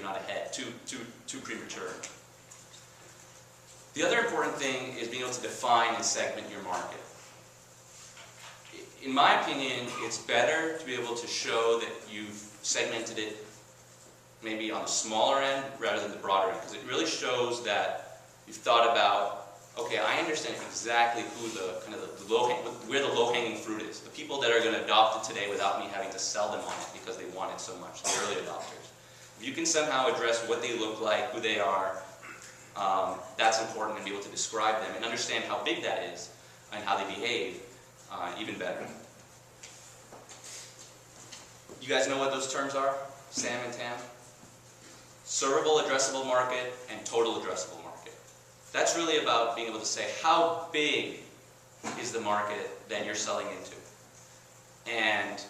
you're not ahead, too premature. The other important thing is being able to define and segment your market. In my opinion, it's better to be able to show that you've segmented it maybe on the smaller end rather than the broader end, because it really shows that you've thought about, okay, I understand exactly who where the low-hanging fruit is. The people that are going to adopt it today without me having to sell them on it because they want it so much, the early adopters. If you can somehow address what they look like, who they are, that's important, and be able to describe them and understand how big that is and how they behave, even better. You guys know what those terms are? SAM and TAM? Servable addressable market and total addressable market. That's really about being able to say how big is the market that you're selling into. And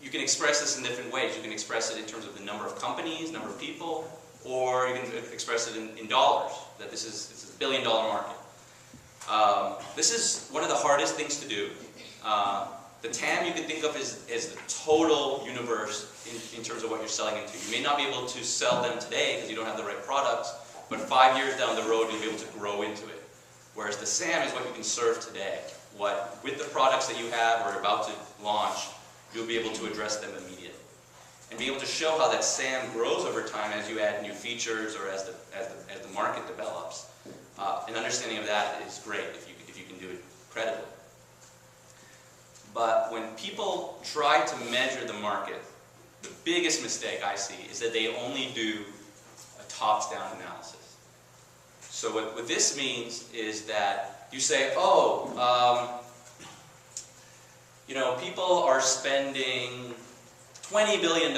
you can express this in different ways. You can express it in terms of the number of companies, number of people, or you can express it in dollars, that this is a $1 billion market. This is one of the hardest things to do. The TAM you can think of as the total universe in terms of what you're selling into. You may not be able to sell them today because you don't have the right products, but 5 years down the road you'll be able to grow into it. Whereas the SAM is what you can serve today. What, with the products that you have or are about to launch, you'll be able to address them immediately. And be able to show how that SAM grows over time as you add new features or as the market develops. An understanding of that is great if you can do it credibly. But when people try to measure the market, the biggest mistake I see is that they only do a tops-down analysis. So what this means is that you say, oh, people are spending $20 billion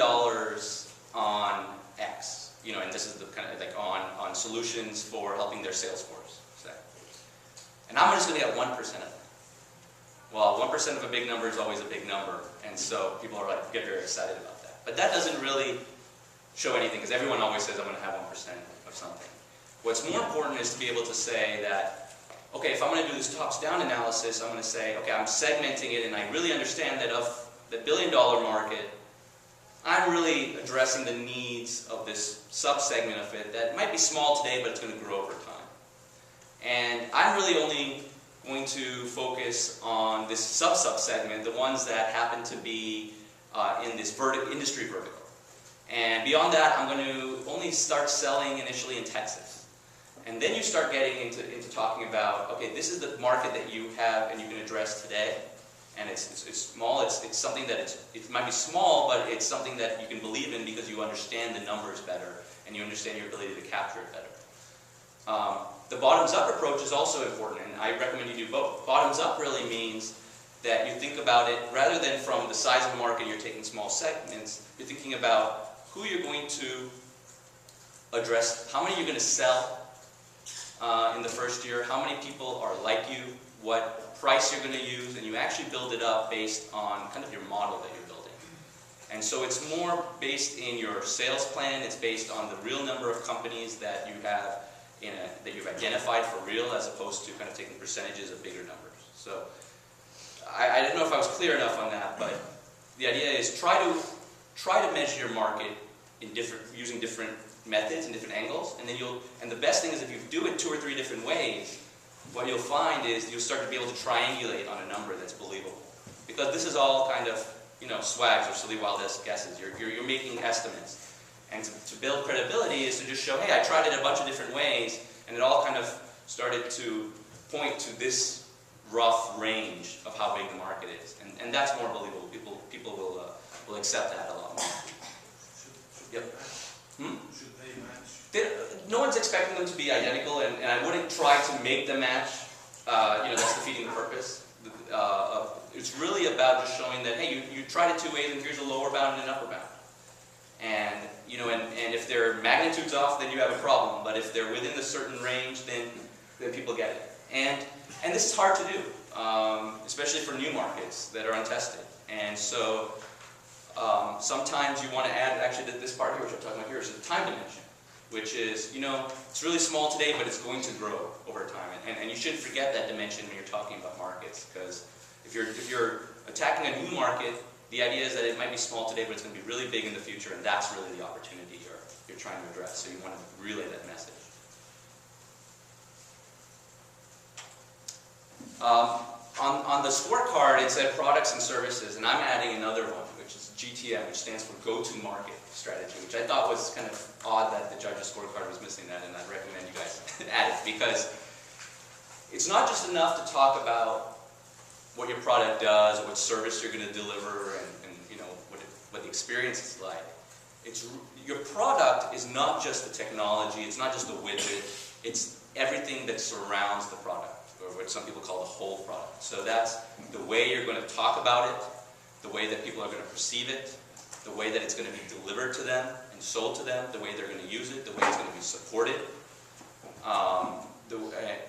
on X, and this is the kind of like on solutions for helping their sales force, say. And I'm just going to get 1% of that. Well, 1% of a big number is always a big number, and so people are get very excited about that. But that doesn't really show anything, because everyone always says I'm going to have 1% of something. What's more important is to be able to say that, okay, if I'm going to do this tops-down analysis, I'm going to say, okay, I'm segmenting it, and I really understand that of the $1 billion market, I'm really addressing the needs of this sub-segment of it that might be small today, but it's going to grow over time. And I'm really only going to focus on this sub-segment, the ones that happen to be in this industry vertical. And beyond that, I'm going to only start selling initially in Texas. And then you start getting into talking about, okay, this is the market that you have and you can address today. And it's small, it's something that it might be small, but it's something that you can believe in because you understand the numbers better and you understand your ability to capture it better. The bottoms-up approach is also important, and I recommend you do both. Bottoms-up really means that you think about it, rather than from the size of the market, you're taking small segments, you're thinking about who you're going to address, how many you're going to sell in the first year, how many people are like you, what price you're going to use, and you actually build it up based on kind of your model that you're building. And so it's more based in your sales plan, it's based on the real number of companies that you have that you've identified for real, as opposed to kind of taking percentages of bigger numbers. So I don't know if I was clear enough on that, but the idea is try to measure your market using different methods and different angles, and the best thing is if you do it 2 or 3 different ways, what you'll find is you'll start to be able to triangulate on a number that's believable. Because this is all kind of swags or silly wild guesses. You're making estimates. And to build credibility is to just show, hey, I tried it a bunch of different ways, and it all kind of started to point to this rough range of how big the market is. And that's more believable. People will accept that a lot more. Yep. Should they match? No one's expecting them to be identical, and I wouldn't try to make them match. That's defeating the purpose. It's really about just showing that, hey, you tried it 2 ways, and here's a lower bound and an upper bound. And and if their magnitude's off, then you have a problem. But if they're within a certain range, then people get it. And this is hard to do, especially for new markets that are untested. And so sometimes you want to add, actually, this part here, which I'm talking about here, is the time dimension, which is, it's really small today, but it's going to grow over time. And you shouldn't forget that dimension when you're talking about markets, because if you're attacking a new market, the idea is that it might be small today, but it's going to be really big in the future, and that's really the opportunity you're you're trying to address. So you want to relay that message. On the scorecard, it said products and services, and I'm adding another one, which is GTM, which stands for go-to-market strategy, which I thought was kind of odd that the judge's scorecard was missing that, and I'd recommend you guys add it, because it's not just enough to talk about what your product does, or what service you're going to deliver, and you know, what the experience is like. Your product is not just the technology, it's not just the widget, it's everything that surrounds the product, or what some people call the whole product. So that's the way you're going to talk about it, the way that people are going to perceive it, the way that it's going to be delivered to them and sold to them, the way they're going to use it, the way it's going to be supported.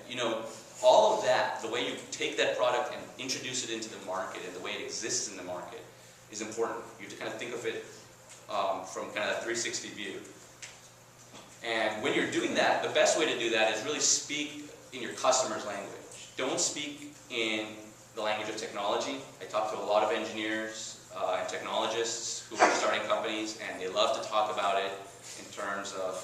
You know, all of that, the way you take that product and introduce it into the market and the way it exists in the market is important. You have to kind of think of it from kind of that 360 view. And when you're doing that, the best way to do that is really speak in your customer's language. Don't speak in the language of technology. I talk to a lot of engineers and technologists who are starting companies, and they love to talk about it in terms of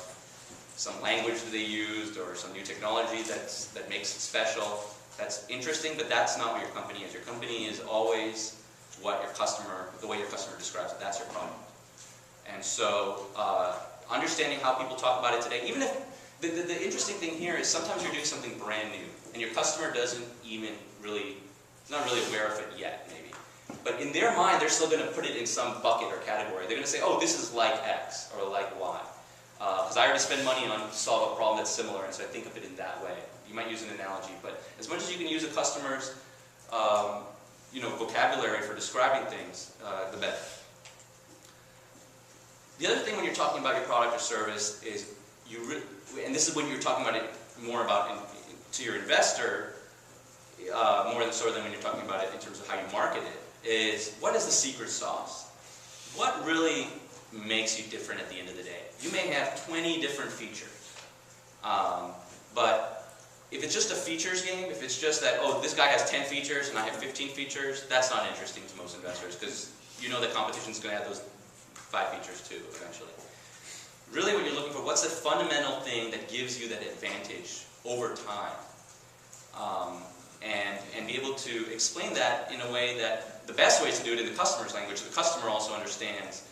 some language that they used or some new technology that makes it special. That's interesting, but that's not what your company is. Your company is always what your customer, the way your customer describes it. That's your product. And so, understanding how people talk about it today, even if the interesting thing here is sometimes you're doing something brand new, and your customer doesn't even really, not really aware of it yet, maybe. But in their mind, they're still going to put it in some bucket or category. They're going to say, oh, this is like X or like Y. Because I already spend money on to solve a problem that's similar, and so I think of it in that way. You might use an analogy, but as much as you can use a customer's you know, vocabulary for describing things, the better. The other thing when you're talking about your product or service is, and this is when you're talking about it more about to your investor, more so than when you're talking about it in terms of how you market it, is what is the secret sauce? What really makes you different at the end of the day? You may have 20 different features, but if it's just a features game, if it's just that, oh, this guy has 10 features and I have 15 features, that's not interesting to most investors, because you know the competition's going to have those 5 features too, eventually. Really what you're looking for, what's the fundamental thing that gives you that advantage over time? And be able to explain that in a way that, the best way is to do it in the customer's language, so the customer also understands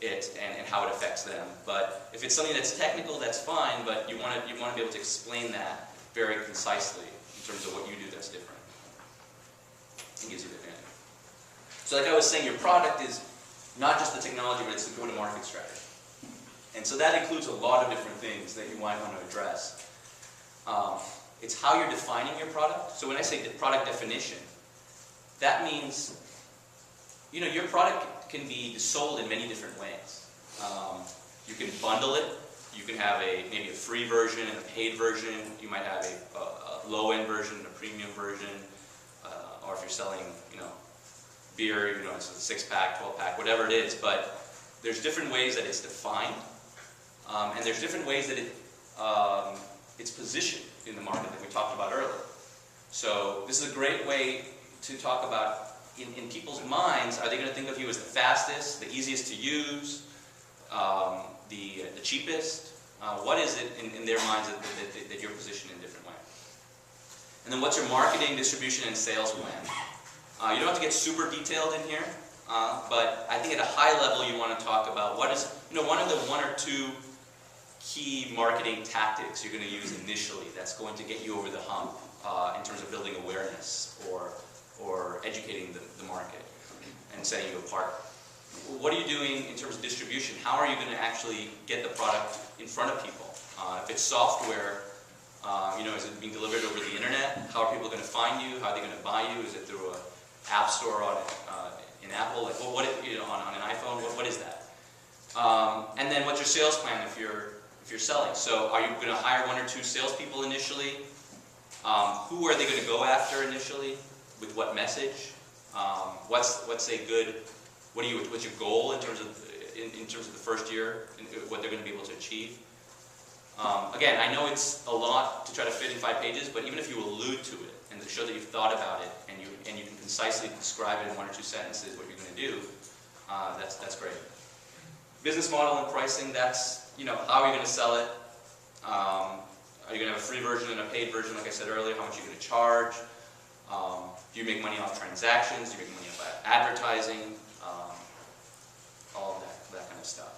it and how it affects them. But if it's something that's technical, that's fine, but you want to be able to explain that very concisely in terms of what you do that's different. It gives you the advantage. So like I was saying, your product is not just the technology, but it's the go-to-market strategy. And so that includes a lot of different things that you might want to address. It's how you're defining your product. So when I say product definition, that means, you know, your product can be sold in many different ways. You can bundle it. You can have maybe a free version and a paid version. You might have a low-end version, a premium version, or if you're selling, you know, beer, you know, it's a 6-pack, 12-pack, whatever it is. But there's different ways that it's defined, and there's different ways that it's positioned in the market that we talked about earlier. So this is a great way to talk about, in people's minds, are they going to think of you as the fastest, the easiest to use, the cheapest? What is it in their minds that you're positioned in a different way? And then what's your marketing, distribution, and sales plan? You don't have to get super detailed in here, but I think at a high level you want to talk about what is, you know, one of the 1 or 2 key marketing tactics you're going to use initially that's going to get you over the hump in terms of building awareness or educating the market and setting you apart. What are you doing in terms of distribution? How are you going to actually get the product in front of people? If it's software, you know, is it being delivered over the internet? How are people going to find you? How are they going to buy you? Is it through an app store in Apple? Like, what you know, on an iPhone? What is that? And then what's your sales plan if you're selling? So are you going to hire 1 or 2 salespeople initially? Who are they going to go after initially? With what message? What's a good? What's your goal in terms of the first year? What they're going to be able to achieve? Again, I know it's a lot to try to fit in 5 pages, but even if you allude to it and to show that you've thought about it and you can concisely describe it in 1 or 2 sentences what you're going to do, that's great. Business model and pricing, that's, how are you going to sell it? Are you going to have a free version and a paid version, like I said earlier? How much are you going to charge? Do you make money off transactions? Do you make money off advertising? All of that kind of stuff.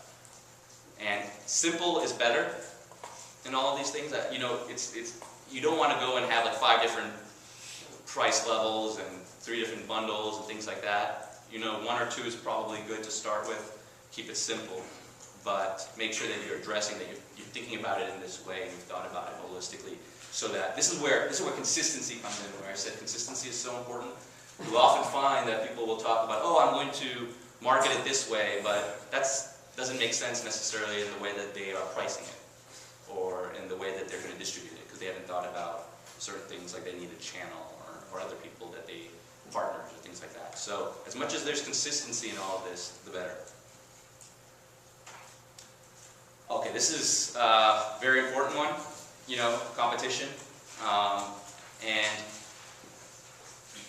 And simple is better in all of these things. You don't want to go and have like 5 different price levels and 3 different bundles and things like that. 1 or 2 is probably good to start with. Keep it simple, but make sure that you're addressing that you're thinking about it in this way and you've thought about it holistically. So that this is where consistency comes in. Where I said consistency is so important. You'll often find that people will talk about, oh, I'm going to market it this way, but that doesn't make sense necessarily in the way that they are pricing it or in the way that they're going to distribute it, because they haven't thought about certain things like they need a channel or other people that they partners or things like that. So as much as there's consistency in all of this, the better. Okay, this is a very important one, competition. And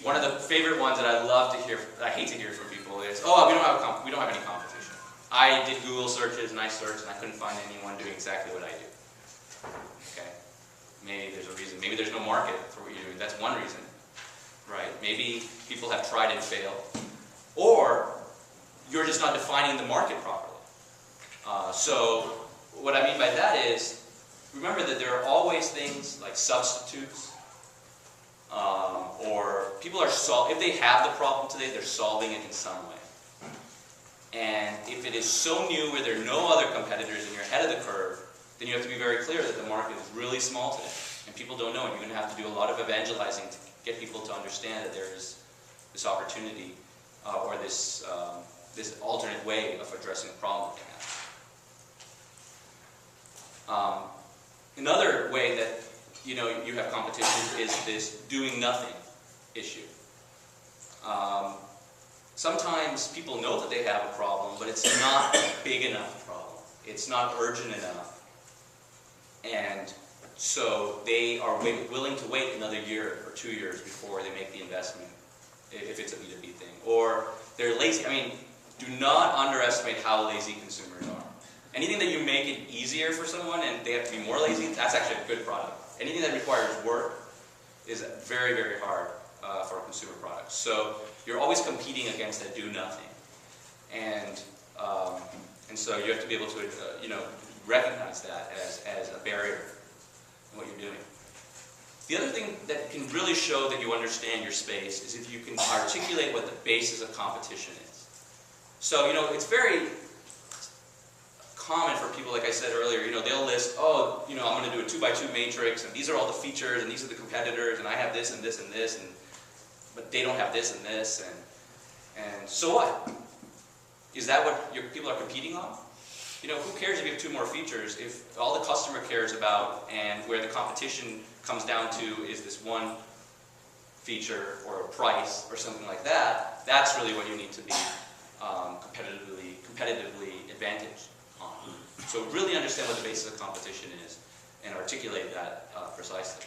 one of the favorite ones that I love to hear, I hate to hear from people is, oh, we don't have any competition. I did Google searches and I searched and I couldn't find anyone doing exactly what I do. Okay, maybe there's a reason. Maybe there's no market for what you're doing. That's one reason, right? Maybe people have tried and failed, or you're just not defining the market properly. So what I mean by that is, remember that there are always things like substitutes, or people are if they have the problem today, they're solving it in some way. And if it is so new where there are no other competitors and you're ahead of the curve, then you have to be very clear that the market is really small today, and people don't know, and you're going to have to do a lot of evangelizing to get people to understand that there is this opportunity or this alternate way of addressing the problem that they have. Another way that you have competition is this doing nothing issue. Sometimes people know that they have a problem, but it's not a big enough problem. It's not urgent enough. And so they are willing to wait another year or 2 years before they make the investment, if it's a B2B thing. Or they're lazy. I mean, do not underestimate how lazy consumers are. Anything that you make it easier for someone and they have to be more lazy, that's actually a good product. Anything that requires work is very, very hard for a consumer product. So you're always competing against that do nothing. And so you have to be able to recognize that as a barrier in what you're doing. The other thing that can really show that you understand your space is if you can articulate what the basis of competition is. So, it's very common for people, like I said earlier, they'll list, oh, I'm going to do a 2x2 matrix, and these are all the features, and these are the competitors, and I have this and this and this, but they don't have this and this, and so what? Is that what your people are competing on? Who cares if you have 2 more features if all the customer cares about and where the competition comes down to is this one feature or a price or something like that? That's really what you need to be competitively advantaged on. So really understand what the basis of competition is and articulate that precisely.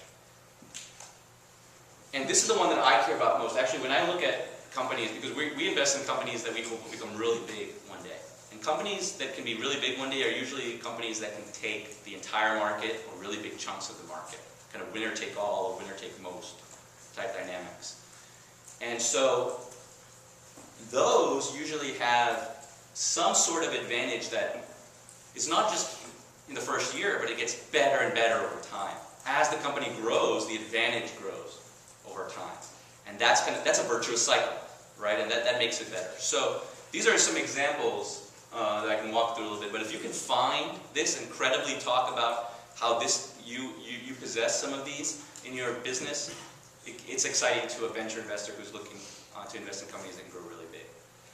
And this is the one that I care about most. Actually, when I look at companies, because we invest in companies that we hope will become really big one day. And companies that can be really big one day are usually companies that can take the entire market or really big chunks of the market. Kind of winner take all or winner take most type dynamics. And so those usually have some sort of advantage that is not just in the first year, but it gets better and better over time. As the company grows, the advantage grows over time. And that's a virtuous cycle, right? And that makes it better. So these are some examples that I can walk through a little bit. But if you can find this and credibly talk about how you possess some of these in your business, it's exciting to a venture investor who's looking to invest in companies that can grow really